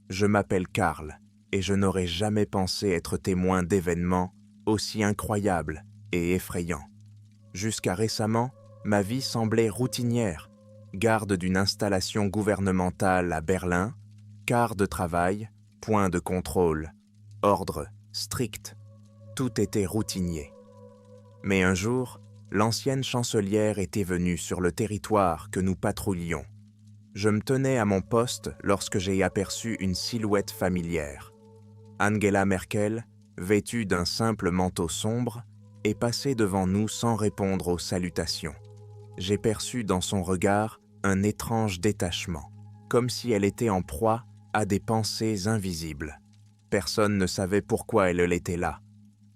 Je m'appelle Karl et je n'aurais jamais pensé être témoin d'événements aussi incroyables et effrayants. Jusqu'à récemment, ma vie semblait routinière. Garde d'une installation gouvernementale à Berlin, quart de travail, point de contrôle, ordre strict. Tout était routinier. Mais un jour, l'ancienne chancelière était venue sur le territoire que nous patrouillions. Je me tenais à mon poste lorsque j'ai aperçu une silhouette familière. Angela Merkel, vêtue d'un simple manteau sombre, est passée devant nous sans répondre aux salutations. J'ai perçu dans son regard un étrange détachement, comme si elle était en proie à des pensées invisibles. Personne ne savait pourquoi elle était là.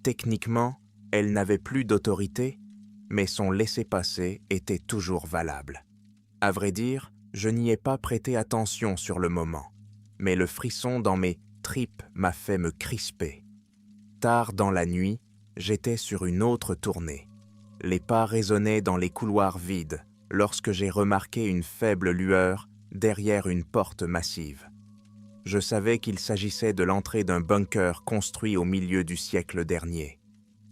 Techniquement, elle n'avait plus d'autorité, mais son laissez-passer était toujours valable. À vrai dire, je n'y ai pas prêté attention sur le moment, mais le frisson dans mes tripes m'a fait me crisper. Tard dans la nuit, j'étais sur une autre tournée. Les pas résonnaient dans les couloirs vides lorsque j'ai remarqué une faible lueur derrière une porte massive. Je savais qu'il s'agissait de l'entrée d'un bunker construit au milieu du siècle dernier.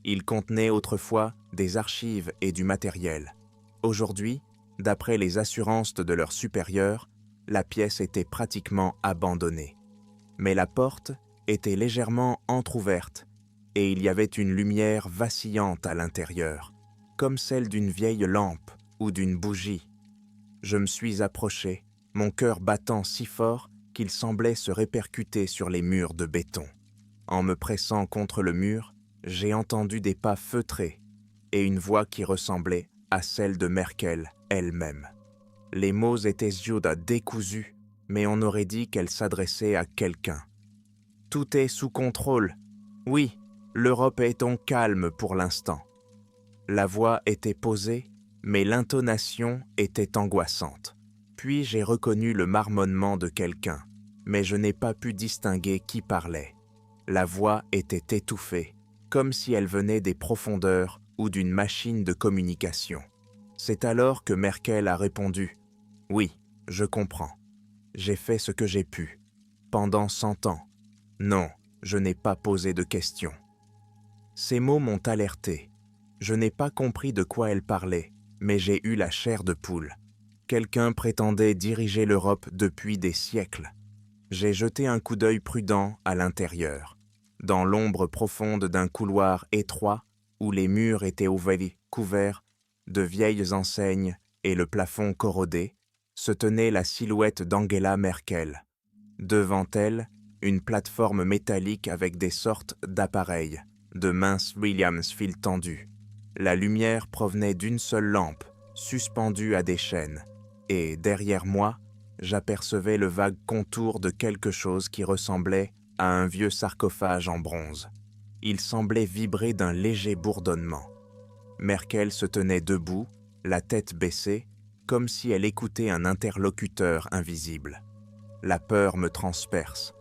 Il contenait autrefois des archives et du matériel. Aujourd'hui, d'après les assurances de leurs supérieurs, la pièce était pratiquement abandonnée. Mais la porte était légèrement entr'ouverte et il y avait une lumière vacillante à l'intérieur, comme celle d'une vieille lampe ou d'une bougie. Je me suis approché, mon cœur battant si fort qu'il semblait se répercuter sur les murs de béton. En me pressant contre le mur, j'ai entendu des pas feutrés et une voix qui ressemblait à celle de Merkel elle-même. Les mots étaient décousus, mais on aurait dit qu'elle s'adressait à quelqu'un. « Tout est sous contrôle. Oui, l'Europe est en calme pour l'instant. » La voix était posée, mais l'intonation était angoissante. Puis j'ai reconnu le marmonnement de quelqu'un, mais je n'ai pas pu distinguer qui parlait. La voix était étouffée, comme si elle venait des profondeurs ou d'une machine de communication. C'est alors que Merkel a répondu « Oui, je comprends. J'ai fait ce que j'ai pu. Pendant 100 ans. Non, je n'ai pas posé de questions. » Ces mots m'ont alerté. Je n'ai pas compris de quoi elle parlait, mais j'ai eu la chair de poule. Quelqu'un prétendait diriger l'Europe depuis des siècles. J'ai jeté un coup d'œil prudent à l'intérieur. Dans l'ombre profonde d'un couloir étroit, où les murs étaient couverts de vieilles enseignes et le plafond corrodé, se tenait la silhouette d'Angela Merkel. Devant elle, une plateforme métallique avec des sortes d'appareils, de minces Williams fil tendus. La lumière provenait d'une seule lampe, suspendue à des chaînes, et derrière moi, j'apercevais le vague contour de quelque chose qui ressemblait à un vieux sarcophage en bronze. Il semblait vibrer d'un léger bourdonnement. Merkel se tenait debout, la tête baissée, comme si elle écoutait un interlocuteur invisible. La peur me transperce.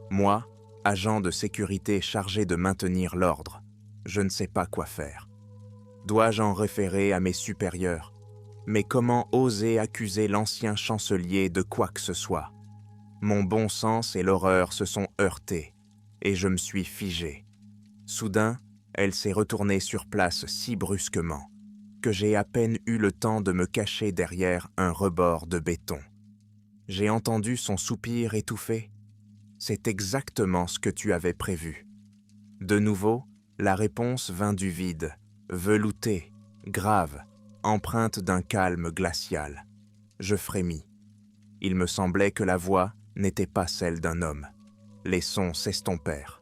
Moi, agent de sécurité chargé de maintenir l'ordre, je ne sais pas quoi faire. Dois-je en référer à mes supérieurs? Mais comment oser accuser l'ancien chancelier de quoi que ce soit? Mon bon sens et l'horreur se sont heurtés, et je me suis figé. Soudain, elle s'est retournée sur place si brusquement que j'ai à peine eu le temps de me cacher derrière un rebord de béton. J'ai entendu son soupir étouffé. « C'est exactement ce que tu avais prévu. » De nouveau, la réponse vint du vide, veloutée, grave, empreinte d'un calme glacial. Je frémis. Il me semblait que la voix n'était pas celle d'un homme. Les sons s'estompèrent.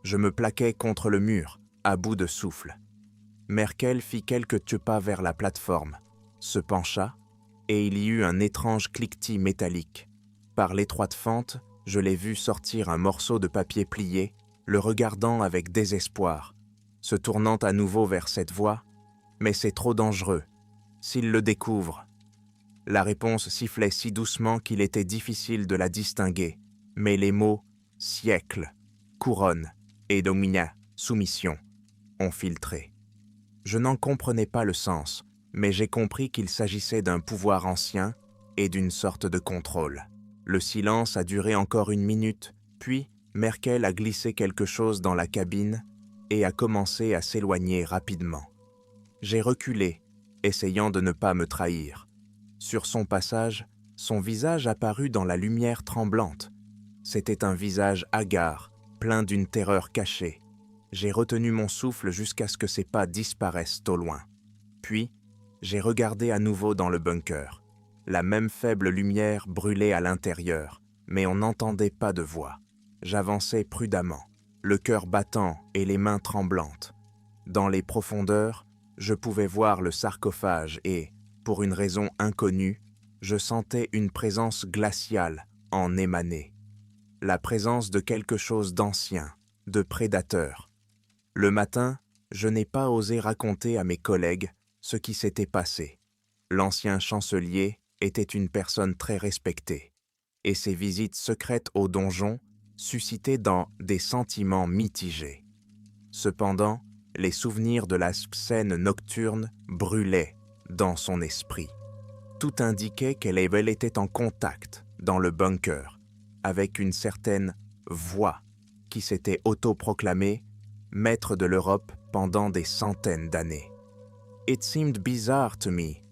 Je me plaquai contre le mur, à bout de souffle. Merkel fit quelques pas vers la plateforme, se pencha, et il y eut un étrange cliquetis métallique. Par l'étroite fente, je l'ai vu sortir un morceau de papier plié, le regardant avec désespoir, se tournant à nouveau vers cette voix. « Mais c'est trop dangereux. S'il le découvre. » La réponse sifflait si doucement qu'il était difficile de la distinguer, mais les mots « siècle »,« couronne » et « domina » soumission ont filtré. Je n'en comprenais pas le sens, mais j'ai compris qu'il s'agissait d'un pouvoir ancien et d'une sorte de contrôle. Le silence a duré encore 1 minute, Puis, Merkel a glissé quelque chose dans la cabine et a commencé à s'éloigner rapidement. J'ai reculé, essayant de ne pas me trahir. Sur son passage, son visage apparut dans la lumière tremblante. C'était un visage hagard, plein d'une terreur cachée. J'ai retenu mon souffle jusqu'à ce que ses pas disparaissent au loin. Puis, j'ai regardé à nouveau dans le bunker. La même faible lumière brûlait à l'intérieur, mais on n'entendait pas de voix. J'avançais prudemment, le cœur battant et les mains tremblantes. Dans les profondeurs, je pouvais voir le sarcophage et, pour une raison inconnue, je sentais une présence glaciale en émaner. La présence de quelque chose d'ancien, de prédateur. Le matin, je n'ai pas osé raconter à mes collègues ce qui s'était passé. L'ancien chancelier était une personne très respectée, et ses visites secrètes au donjon suscitaient dans des sentiments mitigés. Cependant, les souvenirs de la scène nocturne brûlaient dans son esprit. Tout indiquait qu'elle était en contact, dans le bunker, avec une certaine voix qui s'était autoproclamée maître de l'Europe pendant des centaines d'années. It seemed bizarre to me.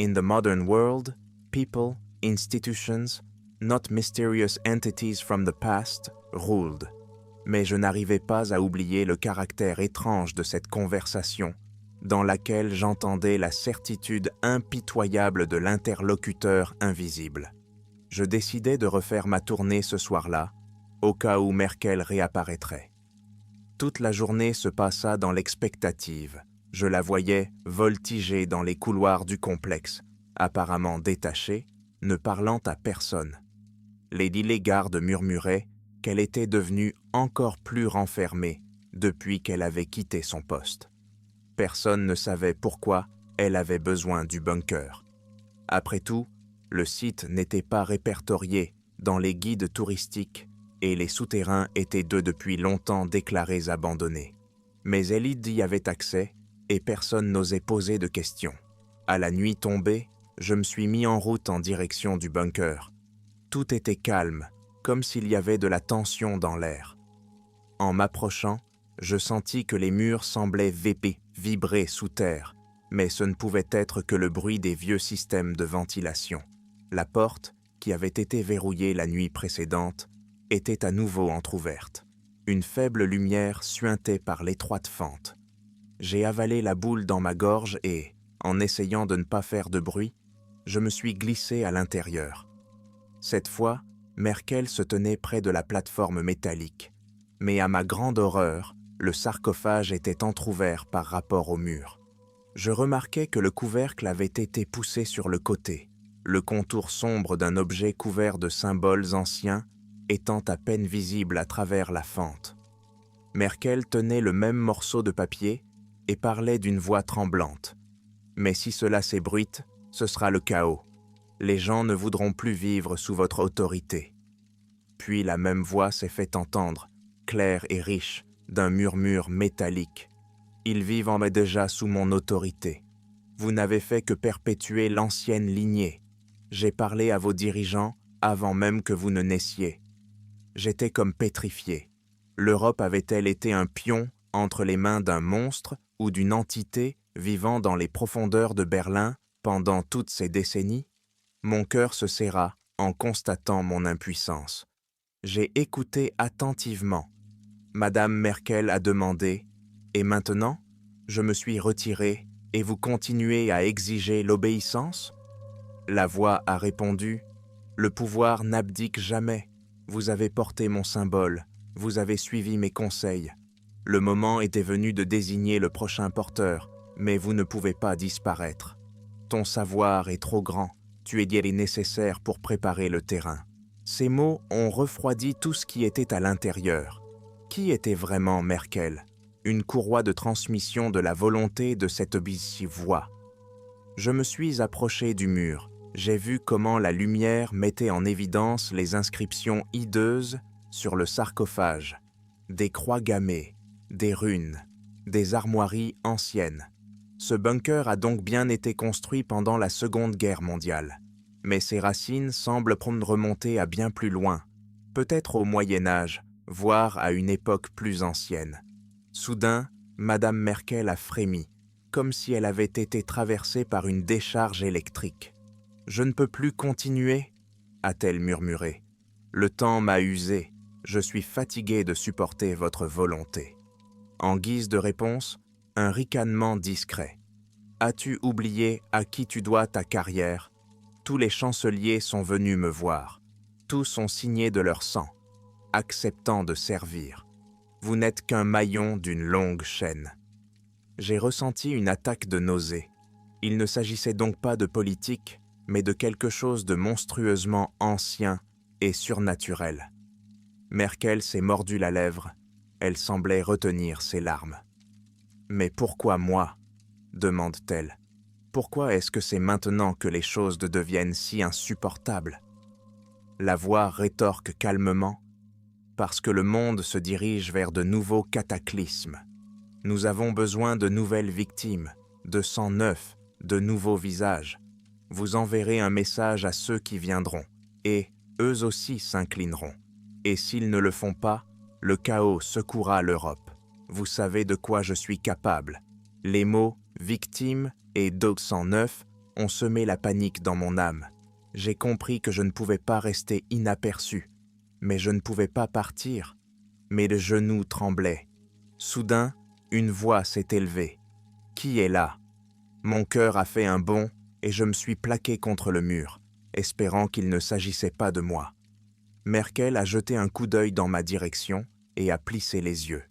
In the modern world, people, institutions, not mysterious entities from the past, ruled. Mais je n'arrivais pas à oublier le caractère étrange de cette conversation, dans laquelle j'entendais la certitude impitoyable de l'interlocuteur invisible. Je décidai de refaire ma tournée ce soir-là, au cas où Merkel réapparaîtrait. Toute la journée se passa dans l'expectative. Je la voyais voltiger dans les couloirs du complexe, apparemment détachée, ne parlant à personne. Les gardes murmuraient qu'elle était devenue encore plus renfermée depuis qu'elle avait quitté son poste. Personne ne savait pourquoi elle avait besoin du bunker. Après tout, le site n'était pas répertorié dans les guides touristiques et les souterrains étaient depuis longtemps déclarés abandonnés. Mais Elide y avait accès et personne n'osait poser de questions. À la nuit tombée, je me suis mis en route en direction du bunker. Tout était calme, comme s'il y avait de la tension dans l'air. En m'approchant, je sentis que les murs semblaient vibrer sous terre, mais ce ne pouvait être que le bruit des vieux systèmes de ventilation. La porte, qui avait été verrouillée la nuit précédente, était à nouveau entr'ouverte. Une faible lumière suintait par l'étroite fente. J'ai avalé la boule dans ma gorge et, en essayant de ne pas faire de bruit, je me suis glissé à l'intérieur. Cette fois, Merkel se tenait près de la plateforme métallique, mais à ma grande horreur, le sarcophage était entr'ouvert par rapport au mur. Je remarquai que le couvercle avait été poussé sur le côté, le contour sombre d'un objet couvert de symboles anciens étant à peine visible à travers la fente. Merkel tenait le même morceau de papier et parlait d'une voix tremblante. « Mais si cela s'ébruite, ce sera le chaos. Les gens ne voudront plus vivre sous votre autorité. » Puis la même voix s'est fait entendre, claire et riche, d'un murmure métallique. « Ils vivent déjà sous mon autorité. Vous n'avez fait que perpétuer l'ancienne lignée. J'ai parlé à vos dirigeants avant même que vous ne naissiez. J'étais comme pétrifié. L'Europe avait-elle été un pion entre les mains d'un monstre ou d'une entité vivant dans les profondeurs de Berlin pendant toutes ces décennies? Mon cœur se serra en constatant mon impuissance. J'ai écouté attentivement. Madame Merkel a demandé « Et maintenant, je me suis retiré et vous continuez à exiger l'obéissance ?» La voix a répondu « Le pouvoir n'abdique jamais. Vous avez porté mon symbole, vous avez suivi mes conseils. Le moment était venu de désigner le prochain porteur, mais vous ne pouvez pas disparaître. Ton savoir est trop grand, tu es nécessaire pour préparer le terrain. » Ces mots ont refroidi tout ce qui était à l'intérieur. Qui était vraiment Merkel? Une courroie de transmission de la volonté de cette voix. Je me suis approché du mur. J'ai vu comment la lumière mettait en évidence les inscriptions hideuses sur le sarcophage, des croix gammées, des runes, des armoiries anciennes. Ce bunker a donc bien été construit pendant la Seconde Guerre mondiale, mais ses racines semblent remonter à bien plus loin, peut-être au Moyen Âge, voire à une époque plus ancienne. Soudain, Madame Merkel a frémi, comme si elle avait été traversée par une décharge électrique. « Je ne peux plus continuer » a-t-elle murmuré. « Le temps m'a usé, je suis fatiguée de supporter votre volonté. » En guise de réponse, un ricanement discret. « As-tu oublié à qui tu dois ta carrière ? Tous les chanceliers sont venus me voir. Tous ont signé de leur sang, acceptant de servir. Vous n'êtes qu'un maillon d'une longue chaîne. » J'ai ressenti une attaque de nausée. Il ne s'agissait donc pas de politique, mais de quelque chose de monstrueusement ancien et surnaturel. Merkel s'est mordu la lèvre. Elle semblait retenir ses larmes. « Mais pourquoi moi ?» demande-t-elle. « Pourquoi est-ce que c'est maintenant que les choses deviennent si insupportables ?» La voix rétorque calmement. « Parce que le monde se dirige vers de nouveaux cataclysmes. Nous avons besoin de nouvelles victimes, de sang neuf, de nouveaux visages. Vous enverrez un message à ceux qui viendront, et eux aussi s'inclineront. Et s'ils ne le font pas, le chaos secouera l'Europe. Vous savez de quoi je suis capable. » Les mots « victime » et « sang neuf » ont semé la panique dans mon âme. J'ai compris que je ne pouvais pas rester inaperçu, mais je ne pouvais pas partir. Mes genoux tremblaient. Soudain, une voix s'est élevée. « Qui est là ?» Mon cœur a fait un bond et je me suis plaqué contre le mur, espérant qu'il ne s'agissait pas de moi. Merkel a jeté un coup d'œil dans ma direction et a plissé les yeux.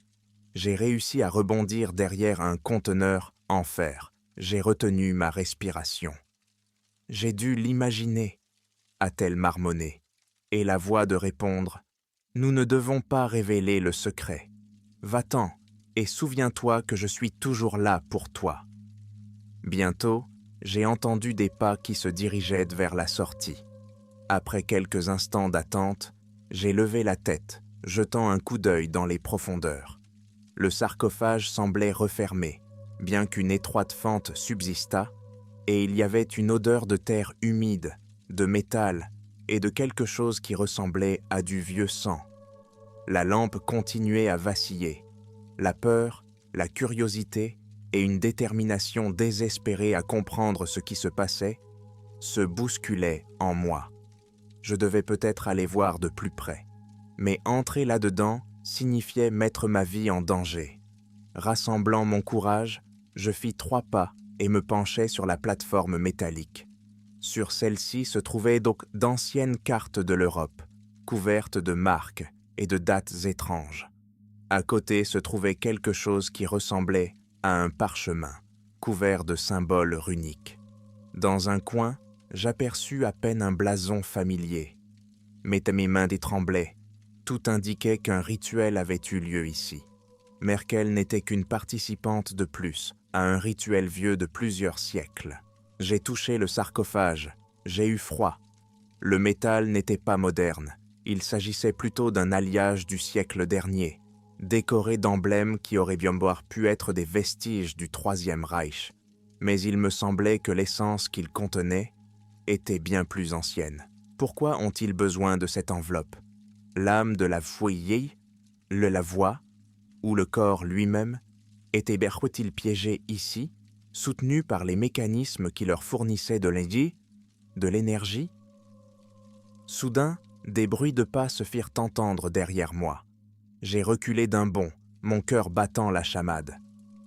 J'ai réussi à rebondir derrière un conteneur en fer. J'ai retenu ma respiration. « J'ai dû l'imaginer », a-t-elle marmonné, et la voix de répondre « Nous ne devons pas révéler le secret. Va-t'en et souviens-toi que je suis toujours là pour toi. » Bientôt, j'ai entendu des pas qui se dirigeaient vers la sortie. Après quelques instants d'attente, j'ai levé la tête, jetant un coup d'œil dans les profondeurs. Le sarcophage semblait refermé, bien qu'une étroite fente subsistât, et il y avait une odeur de terre humide, de métal et de quelque chose qui ressemblait à du vieux sang. La lampe continuait à vaciller. La peur, la curiosité et une détermination désespérée à comprendre ce qui se passait se bousculaient en moi. Je devais peut-être aller voir de plus près, mais entrer là-dedans signifiait mettre ma vie en danger. Rassemblant mon courage, je fis 3 pas et me penchai sur la plateforme métallique. Sur celle-ci se trouvaient donc d'anciennes cartes de l'Europe, couvertes de marques et de dates étranges. À côté se trouvait quelque chose qui ressemblait à un parchemin, couvert de symboles runiques. Dans un coin, j'aperçus à peine un blason familier. Mais mes mains tremblaient. Tout indiquait qu'un rituel avait eu lieu ici. Merkel n'était qu'une participante de plus à un rituel vieux de plusieurs siècles. J'ai touché le sarcophage, j'ai eu froid. Le métal n'était pas moderne, il s'agissait plutôt d'un alliage du siècle dernier, décoré d'emblèmes qui auraient bien pu être des vestiges du Troisième Reich. Mais il me semblait que l'essence qu'il contenait était bien plus ancienne. Pourquoi ont-ils besoin de cette enveloppe? L'âme de la fouille, la voix, ou le corps lui-même, était-il piégé ici, soutenu par les mécanismes qui leur fournissaient de l'énergie? Soudain, des bruits de pas se firent entendre derrière moi. J'ai reculé d'un bond, mon cœur battant la chamade.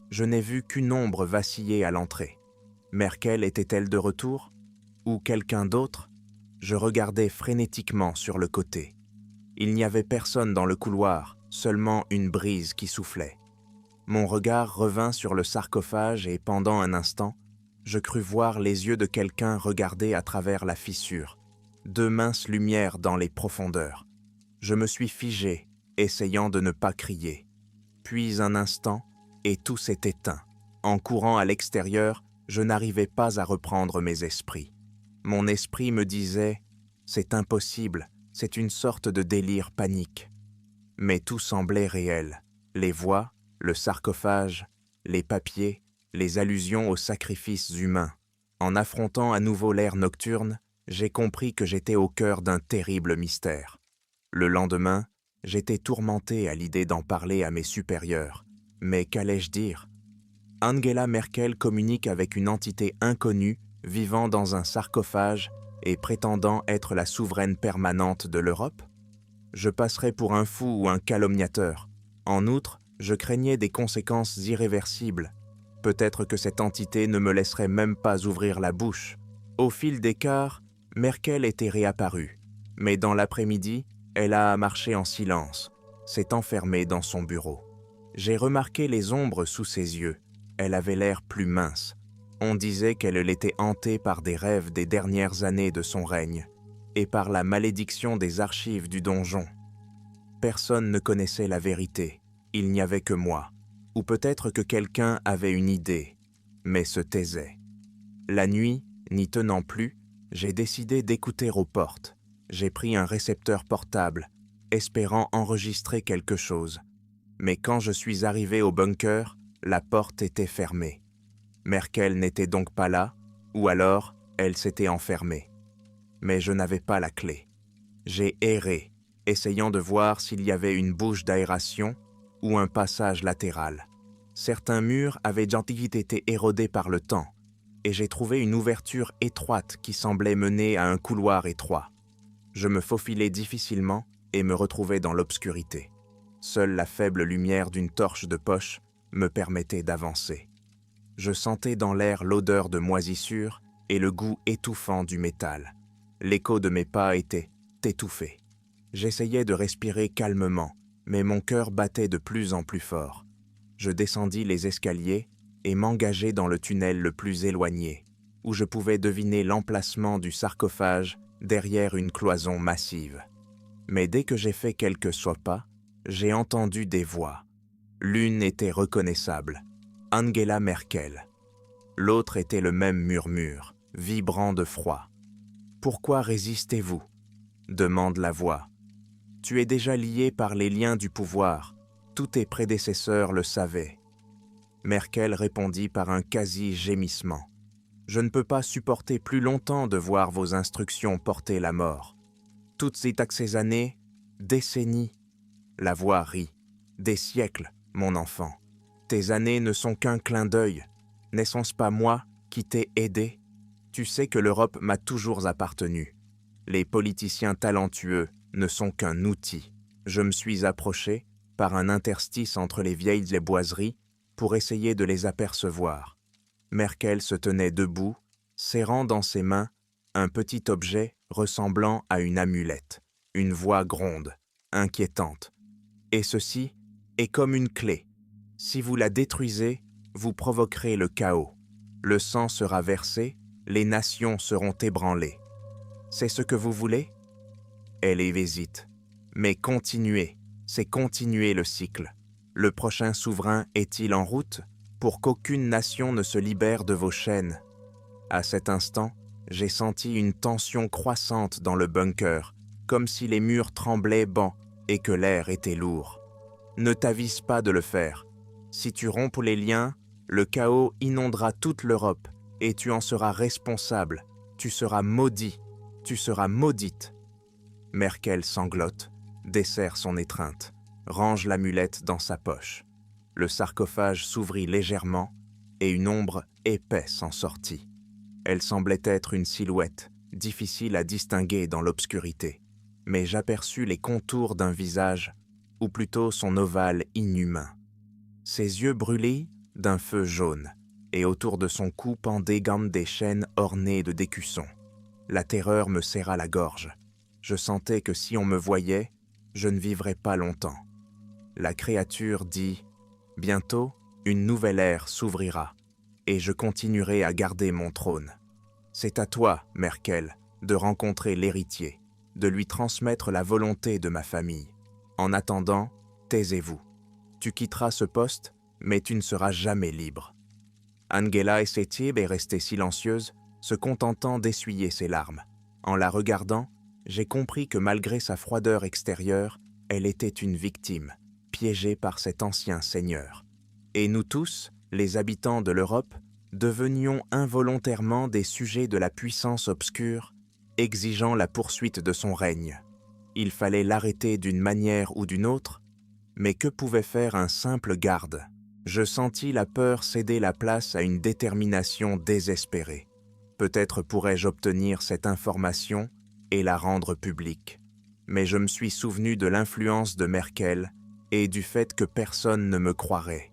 Je n'ai vu qu'une ombre vaciller à l'entrée. Merkel était-elle de retour? Ou quelqu'un d'autre? Je regardais frénétiquement sur le côté. Il n'y avait personne dans le couloir, seulement une brise qui soufflait. Mon regard revint sur le sarcophage et pendant un instant, je crus voir les yeux de quelqu'un regarder à travers la fissure, 2 minces lumières dans les profondeurs. Je me suis figé, essayant de ne pas crier. Puis un instant, et tout s'est éteint. En courant à l'extérieur, je n'arrivais pas à reprendre mes esprits. Mon esprit me disait « c'est impossible, c'est une sorte de délire panique ». Mais tout semblait réel. Les voix, le sarcophage, les papiers, les allusions aux sacrifices humains. En affrontant à nouveau l'air nocturne, j'ai compris que j'étais au cœur d'un terrible mystère. Le lendemain, j'étais tourmenté à l'idée d'en parler à mes supérieurs. Mais qu'allais-je dire? Angela Merkel communique avec une entité inconnue vivant dans un sarcophage et prétendant être la souveraine permanente de l'Europe? Je passerais pour un fou ou un calomniateur. En outre, je craignais des conséquences irréversibles. Peut-être que cette entité ne me laisserait même pas ouvrir la bouche. Au fil des quarts, Merkel était réapparue. Mais dans l'après-midi, elle a marché en silence, s'est enfermée dans son bureau. J'ai remarqué les ombres sous ses yeux. Elle avait l'air plus mince. On disait qu'elle l'était hantée par des rêves des dernières années de son règne et par la malédiction des archives du donjon. Personne ne connaissait la vérité, il n'y avait que moi, ou peut-être que quelqu'un avait une idée, mais se taisait. La nuit, n'y tenant plus, j'ai décidé d'écouter aux portes. J'ai pris un récepteur portable, espérant enregistrer quelque chose. Mais quand je suis arrivé au bunker, la porte était fermée. Merkel n'était donc pas là, ou alors elle s'était enfermée. Mais je n'avais pas la clé. J'ai erré, essayant de voir s'il y avait une bouche d'aération ou un passage latéral. Certains murs avaient gentiment été érodés par le temps, et j'ai trouvé une ouverture étroite qui semblait mener à un couloir étroit. Je me faufilais difficilement et me retrouvais dans l'obscurité. Seule la faible lumière d'une torche de poche me permettait d'avancer. Je sentais dans l'air l'odeur de moisissure et le goût étouffant du métal. L'écho de mes pas était étouffé. J'essayais de respirer calmement, mais mon cœur battait de plus en plus fort. Je descendis les escaliers et m'engageai dans le tunnel le plus éloigné, où je pouvais deviner l'emplacement du sarcophage derrière une cloison massive. Mais dès que j'ai fait quelques pas, j'ai entendu des voix. L'une était reconnaissable, Angela Merkel. L'autre était le même murmure, vibrant de froid. « Pourquoi résistez-vous » demande la voix. « Tu es déjà lié par les liens du pouvoir. Tous tes prédécesseurs le savaient. » Merkel répondit par un quasi-gémissement. « Je ne peux pas supporter plus longtemps de voir vos instructions porter la mort. Toutes ces années, décennies. » La voix rit. « Des siècles, mon enfant. Tes années ne sont qu'un clin d'œil. N'est-ce pas moi qui t'ai aidé? Tu sais que l'Europe m'a toujours appartenu. Les politiciens talentueux ne sont qu'un outil. Je me suis approché, par un interstice entre les vieilles boiseries, pour essayer de les apercevoir. Merkel se tenait debout, serrant dans ses mains un petit objet ressemblant à une amulette. Une voix gronde, inquiétante. Et ceci est comme une clé. Si vous la détruisez, vous provoquerez le chaos. Le sang sera versé, les nations seront ébranlées. C'est ce que vous voulez? Elle hésite. Mais continuez, c'est continuer le cycle. Le prochain souverain est-il en route pour qu'aucune nation ne se libère de vos chaînes? À cet instant, j'ai senti une tension croissante dans le bunker, comme si les murs tremblaient et que l'air était lourd. Ne t'avise pas de le faire. Si tu rompes les liens, le chaos inondera toute l'Europe et tu en seras responsable. Tu seras maudit, tu seras maudite. Merkel sanglote, desserre son étreinte, range l'amulette dans sa poche. Le sarcophage s'ouvrit légèrement et une ombre épaisse en sortit. Elle semblait être une silhouette, difficile à distinguer dans l'obscurité, mais j'aperçus les contours d'un visage, ou plutôt son ovale inhumain. Ses yeux brûlés d'un feu jaune, et autour de son cou pendaient des chaînes ornées de d'écussons. La terreur me serra la gorge. Je sentais que si on me voyait, je ne vivrais pas longtemps. La créature dit « Bientôt, une nouvelle ère s'ouvrira, et je continuerai à garder mon trône. C'est à toi, Merkel, de rencontrer l'héritier, de lui transmettre la volonté de ma famille. En attendant, taisez-vous. Tu quitteras ce poste, mais tu ne seras jamais libre. » Angela est restée silencieuse, se contentant d'essuyer ses larmes. En la regardant, j'ai compris que malgré sa froideur extérieure, elle était une victime, piégée par cet ancien seigneur. Et nous tous, les habitants de l'Europe, devenions involontairement des sujets de la puissance obscure, exigeant la poursuite de son règne. Il fallait l'arrêter d'une manière ou d'une autre, mais que pouvait faire un simple garde? Je sentis la peur céder la place à une détermination désespérée. Peut-être pourrais-je obtenir cette information et la rendre publique. Mais je me suis souvenu de l'influence de Merkel et du fait que personne ne me croirait,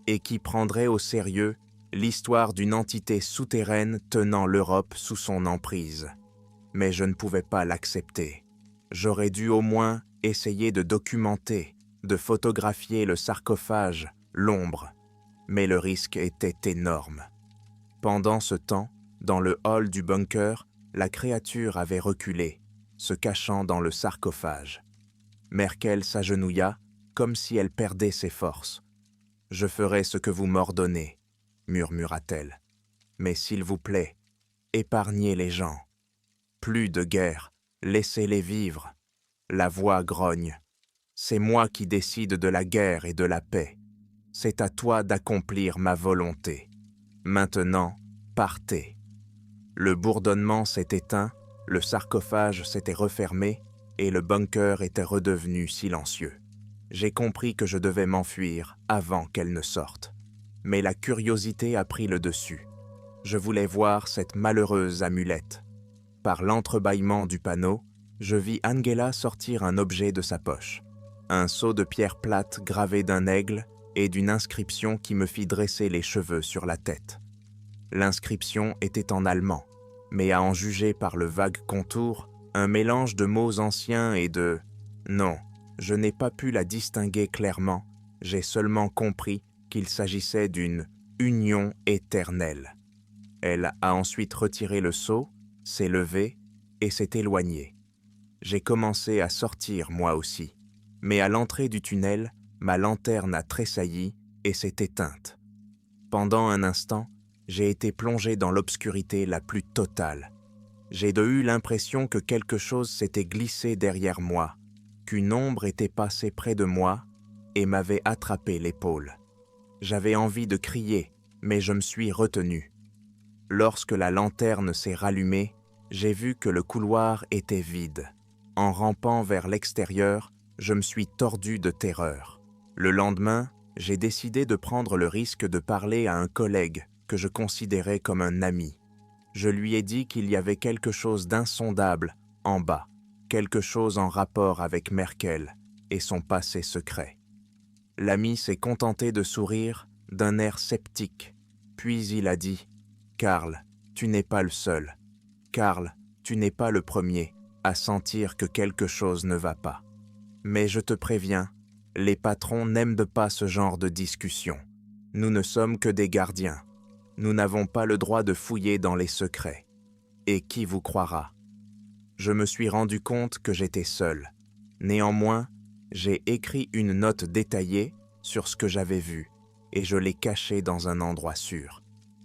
et qui prendrait au sérieux l'histoire d'une entité souterraine tenant l'Europe sous son emprise. Mais je ne pouvais pas l'accepter. J'aurais dû au moins essayer de documenter, de photographier le sarcophage, l'ombre, mais le risque était énorme. Pendant ce temps, dans le hall du bunker, la créature avait reculé, se cachant dans le sarcophage. Merkel s'agenouilla, comme si elle perdait ses forces. « Je ferai ce que vous m'ordonnez », murmura-t-elle. « Mais s'il vous plaît, épargnez les gens. Plus de guerre, laissez-les vivre. La voix grogne. C'est moi qui décide de la guerre et de la paix. C'est à toi d'accomplir ma volonté. Maintenant, partez. » Le bourdonnement s'est éteint, le sarcophage s'était refermé et le bunker était redevenu silencieux. J'ai compris que je devais m'enfuir avant qu'elle ne sorte. Mais la curiosité a pris le dessus. Je voulais voir cette malheureuse amulette. Par l'entrebâillement du panneau, je vis Angela sortir un objet de sa poche. Un seau de pierre plate gravé d'un aigle et d'une inscription qui me fit dresser les cheveux sur la tête. L'inscription était en allemand, mais à en juger par le vague contour, un mélange de mots anciens et de... Non, je n'ai pas pu la distinguer clairement, j'ai seulement compris qu'il s'agissait d'une union éternelle. Elle a ensuite retiré le seau, s'est levée et s'est éloignée. J'ai commencé à sortir moi aussi, mais à l'entrée du tunnel, ma lanterne a tressailli et s'est éteinte. Pendant un instant, j'ai été plongé dans l'obscurité la plus totale. J'ai eu l'impression que quelque chose s'était glissé derrière moi, qu'une ombre était passée près de moi et m'avait attrapé l'épaule. J'avais envie de crier, mais je me suis retenu. Lorsque la lanterne s'est rallumée, j'ai vu que le couloir était vide. En rampant vers l'extérieur, je me suis tordu de terreur. Le lendemain, j'ai décidé de prendre le risque de parler à un collègue que je considérais comme un ami. Je lui ai dit qu'il y avait quelque chose d'insondable en bas, quelque chose en rapport avec Merkel et son passé secret. L'ami s'est contenté de sourire d'un air sceptique, puis il a dit « Karl, tu n'es pas le seul. Karl, tu n'es pas le premier à sentir que quelque chose ne va pas. Mais je te préviens, les patrons n'aiment pas ce genre de discussion. Nous ne sommes que des gardiens. Nous n'avons pas le droit de fouiller dans les secrets. Et qui vous croira ? » Je me suis rendu compte que j'étais seul. Néanmoins, j'ai écrit une note détaillée sur ce que j'avais vu et je l'ai cachée dans un endroit sûr.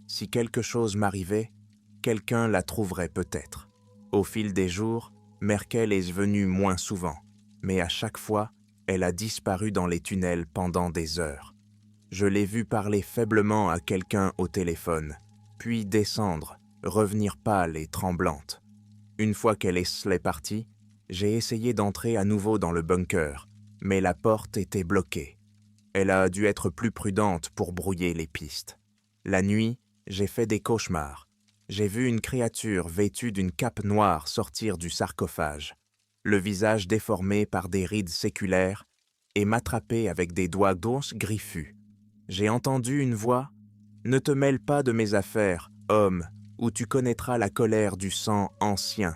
Si quelque chose m'arrivait, quelqu'un la trouverait peut-être. Au fil des jours, Merkel est venue moins souvent, mais à chaque fois, elle a disparu dans les tunnels pendant des heures. Je l'ai vue parler faiblement à quelqu'un au téléphone, puis descendre, revenir pâle et tremblante. Une fois qu'elle est partie, j'ai essayé d'entrer à nouveau dans le bunker, mais la porte était bloquée. Elle a dû être plus prudente pour brouiller les pistes. La nuit, j'ai fait des cauchemars. J'ai vu une créature vêtue d'une cape noire sortir du sarcophage, le visage déformé par des rides séculaires et m'attraper avec des doigts d'os griffus. J'ai entendu une voix « Ne te mêle pas de mes affaires, homme, ou tu connaîtras la colère du sang ancien. »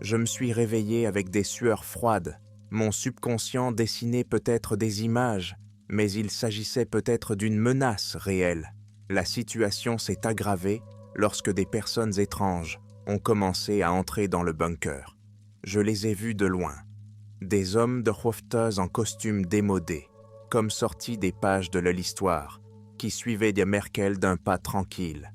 Je me suis réveillé avec des sueurs froides. Mon subconscient dessinait peut-être des images, mais il s'agissait peut-être d'une menace réelle. La situation s'est aggravée lorsque des personnes étranges ont commencé à entrer dans le bunker. Je les ai vus de loin. Des hommes de Hofters en costume démodé, comme sortis des pages de l'histoire, qui suivaient des Merkel d'un pas tranquille.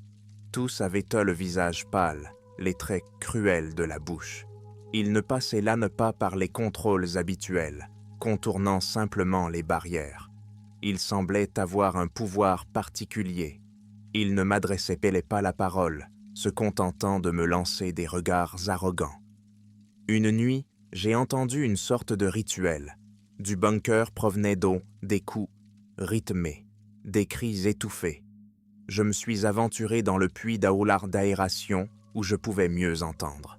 Tous avaient le visage pâle, les traits cruels de la bouche. Ils ne passaient là pas par les contrôles habituels, contournant simplement les barrières. Ils semblaient avoir un pouvoir particulier. Ils ne m'adressaient pas la parole, se contentant de me lancer des regards arrogants. Une nuit, J'ai entendu une sorte de rituel. Du bunker provenaient des coups rythmés, des cris étouffés. Je me suis aventuré dans le puits d'aération où je pouvais mieux entendre.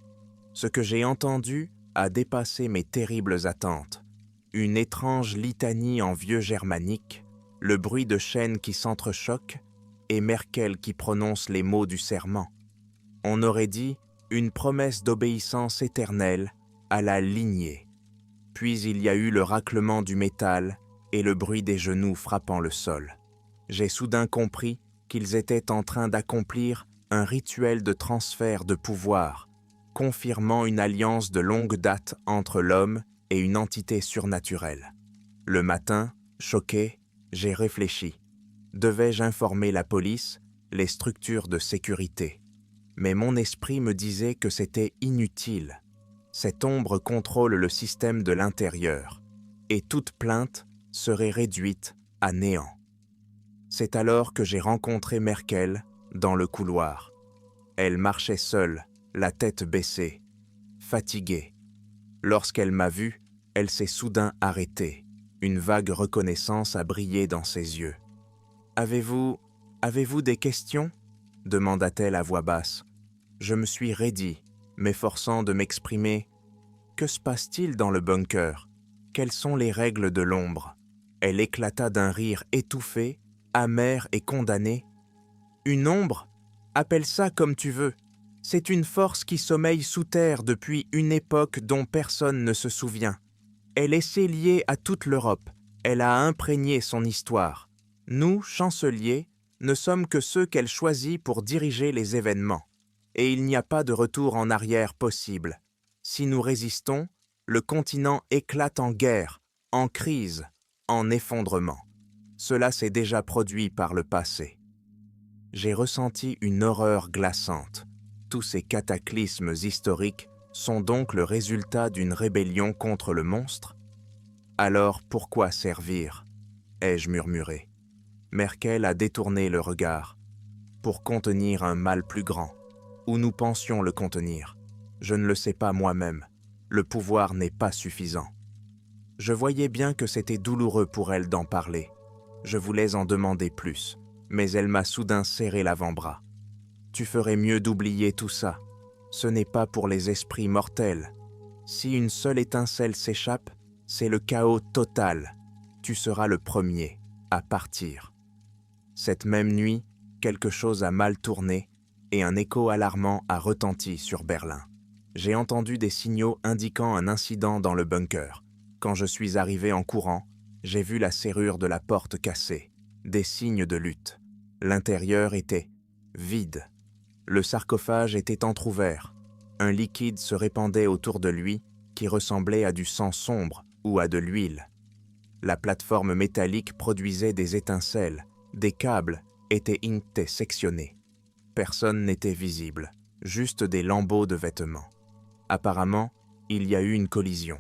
Ce que j'ai entendu a dépassé mes terribles attentes. Une étrange litanie en vieux germanique, le bruit de chaînes qui s'entrechoquent et Merkel qui prononce les mots du serment. On aurait dit une promesse d'obéissance éternelle à la lignée. Puis il y a eu le raclement du métal et le bruit des genoux frappant le sol. J'ai soudain compris qu'ils étaient en train d'accomplir un rituel de transfert de pouvoir, confirmant une alliance de longue date entre l'homme et une entité surnaturelle. Le matin, choqué, j'ai réfléchi. Devais-je informer la police, les structures de sécurité? Mais mon esprit me disait que c'était inutile. Cette ombre contrôle le système de l'intérieur, et toute plainte serait réduite à néant. C'est alors que j'ai rencontré Merkel dans le couloir. Elle marchait seule, la tête baissée, fatiguée. Lorsqu'elle m'a vu, elle s'est soudain arrêtée. Une vague reconnaissance a brillé dans ses yeux. « Avez-vous des questions ?» demanda-t-elle à voix basse. Je me suis raidi, m'efforçant de m'exprimer. « Que se passe-t-il dans le bunker? Quelles sont les règles de l'ombre ?» Elle éclata d'un rire étouffé, amer et condamné. « Une ombre? Appelle ça comme tu veux. C'est une force qui sommeille sous terre depuis une époque dont personne ne se souvient. Elle est liée à toute l'Europe. Elle a imprégné son histoire. Nous, chanceliers, ne sommes que ceux qu'elle choisit pour diriger les événements. Et il n'y a pas de retour en arrière possible. Si nous résistons, le continent éclate en guerre, en crise, en effondrement. Cela s'est déjà produit par le passé. » J'ai ressenti une horreur glaçante. Tous ces cataclysmes historiques sont donc le résultat d'une rébellion contre le monstre? Alors pourquoi servir? Ai-je murmuré. Merkel a détourné le regard. Pour contenir un mal plus grand, ou nous pensions le contenir. Je ne le sais pas moi-même. Le pouvoir n'est pas suffisant. Je voyais bien que c'était douloureux pour elle d'en parler. Je voulais en demander plus, mais elle m'a soudain serré l'avant-bras. « Tu ferais mieux d'oublier tout ça. Ce n'est pas pour les esprits mortels. Si une seule étincelle s'échappe, c'est le chaos total. Tu seras le premier à partir. » Cette même nuit, quelque chose a mal tourné et un écho alarmant a retenti sur Berlin. J'ai entendu des signaux indiquant un incident dans le bunker. Quand je suis arrivé en courant, j'ai vu la serrure de la porte cassée, des signes de lutte. L'intérieur était vide. Le sarcophage était entrouvert. Un liquide se répandait autour de lui qui ressemblait à du sang sombre ou à de l'huile. La plateforme métallique produisait des étincelles. Des câbles étaient sectionnés. Personne n'était visible, juste des lambeaux de vêtements. Apparemment, il y a eu une collision.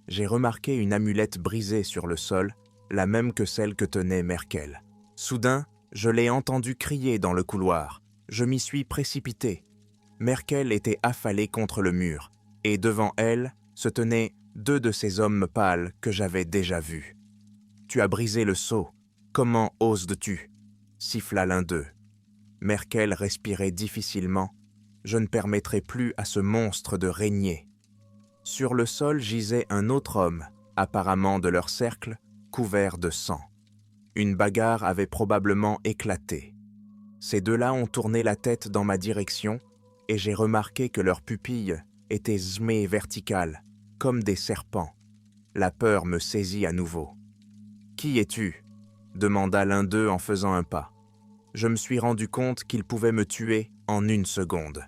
J'ai remarqué une amulette brisée sur le sol, la même que celle que tenait Merkel. Soudain, je l'ai entendu crier dans le couloir. Je m'y suis précipité. Merkel était affalée contre le mur, et devant elle se tenaient 2 de ces hommes pâles que j'avais déjà vus. « Tu as brisé le sceau. Comment oses-tu » siffla l'un d'eux. Merkel respirait difficilement. Je ne permettrai plus à ce monstre de régner. Sur le sol gisait un autre homme, apparemment de leur cercle, couvert de sang. Une bagarre avait probablement éclaté. Ces 2-là ont tourné la tête dans ma direction et j'ai remarqué que leurs pupilles étaient verticales, comme des serpents. La peur me saisit à nouveau. « Qui es-tu » demanda l'un d'eux en faisant un pas. Je me suis rendu compte qu'il pouvait me tuer en 1 seconde.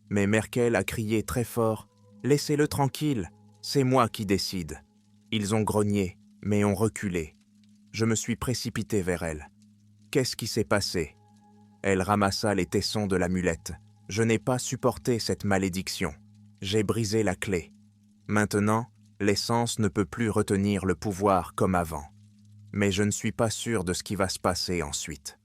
Mais Merkel a crié très fort « Laissez-le tranquille, c'est moi qui décide. » Ils ont grogné, mais ont reculé. Je me suis précipité vers elle. « Qu'est-ce qui s'est passé ?» Elle ramassa les tessons de l'amulette. « Je n'ai pas supporté cette malédiction. J'ai brisé la clé. Maintenant, l'essence ne peut plus retenir le pouvoir comme avant. Mais je ne suis pas sûr de ce qui va se passer ensuite. »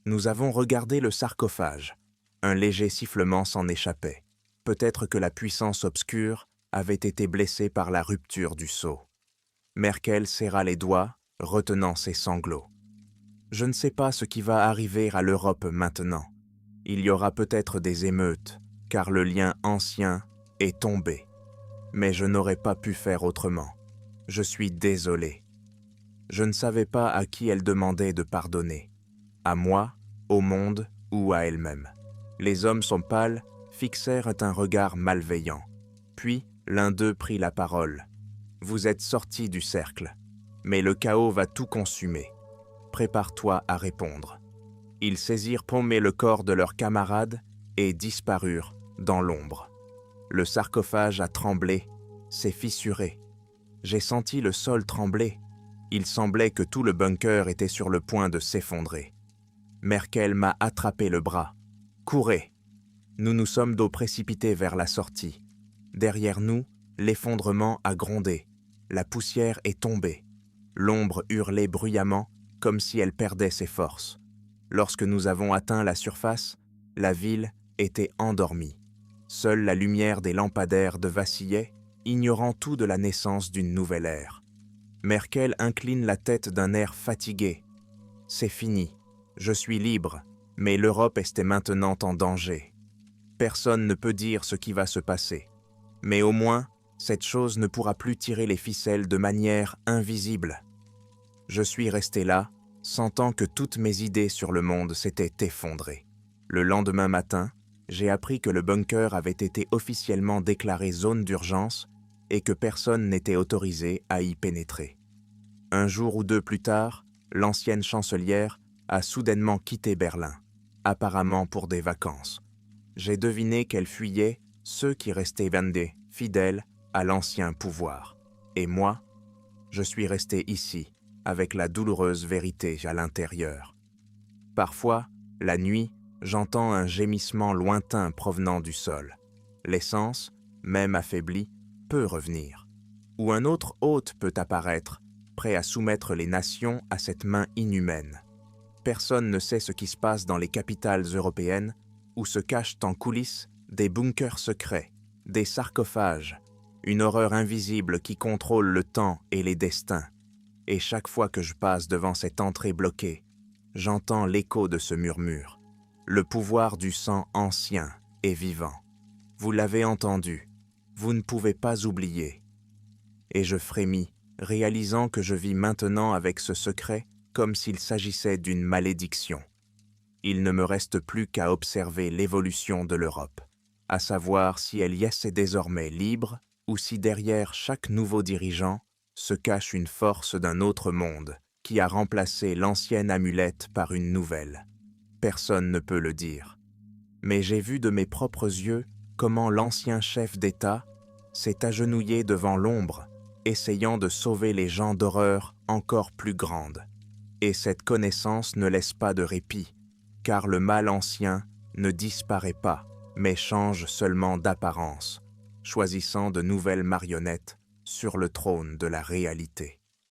Nous avons regardé le sarcophage. Un léger sifflement s'en échappait. Peut-être que la puissance obscure avait été blessé par la rupture du seau. Merkel serra les doigts, retenant ses sanglots. Je ne sais pas ce qui va arriver à l'Europe maintenant. Il y aura peut-être des émeutes, car le lien ancien est tombé. Mais je n'aurais pas pu faire autrement. Je suis désolé. Je ne savais pas à qui elle demandait de pardonner. À moi, au monde ou à elle-même. Les hommes sont pâles, fixèrent un regard malveillant. Puis, l'un d'eux prit la parole. « Vous êtes sortis du cercle, mais le chaos va tout consumer. Prépare-toi à répondre. » Ils saisirent Pomme et le corps de leur camarade et disparurent dans l'ombre. Le sarcophage a tremblé, s'est fissuré. J'ai senti le sol trembler. Il semblait que tout le bunker était sur le point de s'effondrer. Merkel m'a attrapé le bras. « Courez !» Nous nous sommes d'eau précipités vers la sortie. Derrière nous, l'effondrement a grondé. La poussière est tombée. L'ombre hurlait bruyamment, comme si elle perdait ses forces. Lorsque nous avons atteint la surface, la ville était endormie. Seule la lumière des lampadaires vacillait, ignorant tout de la naissance d'une nouvelle ère. Merkel incline la tête d'un air fatigué. « C'est fini. Je suis libre, mais l'Europe est maintenant en danger. Personne ne peut dire ce qui va se passer. Mais au moins, cette chose ne pourra plus tirer les ficelles de manière invisible. » Je suis resté là, sentant que toutes mes idées sur le monde s'étaient effondrées. Le lendemain matin, j'ai appris que le bunker avait été officiellement déclaré zone d'urgence et que personne n'était autorisé à y pénétrer. Un jour ou deux plus tard, l'ancienne chancelière a soudainement quitté Berlin, apparemment pour des vacances. J'ai deviné qu'elle fuyait ceux qui restaient vendés, fidèles à l'ancien pouvoir. Et moi, je suis resté ici, avec la douloureuse vérité à l'intérieur. Parfois, la nuit, j'entends un gémissement lointain provenant du sol. L'essence, même affaiblie, peut revenir. Ou un autre hôte peut apparaître, prêt à soumettre les nations à cette main inhumaine. Personne ne sait ce qui se passe dans les capitales européennes, où se cachent en coulisses des bunkers secrets, des sarcophages, une horreur invisible qui contrôle le temps et les destins. Et chaque fois que je passe devant cette entrée bloquée, j'entends l'écho de ce murmure. Le pouvoir du sang ancien est vivant. Vous l'avez entendu, vous ne pouvez pas oublier. Et je frémis, réalisant que je vis maintenant avec ce secret comme s'il s'agissait d'une malédiction. Il ne me reste plus qu'à observer l'évolution de l'Europe, à savoir si elle y est désormais libre ou si derrière chaque nouveau dirigeant se cache une force d'un autre monde qui a remplacé l'ancienne amulette par une nouvelle. Personne ne peut le dire. Mais j'ai vu de mes propres yeux comment l'ancien chef d'État s'est agenouillé devant l'ombre, essayant de sauver les gens d'horreur encore plus grandes. Et cette connaissance ne laisse pas de répit, car le mal ancien ne disparaît pas, mais change seulement d'apparence, choisissant de nouvelles marionnettes sur le trône de la réalité.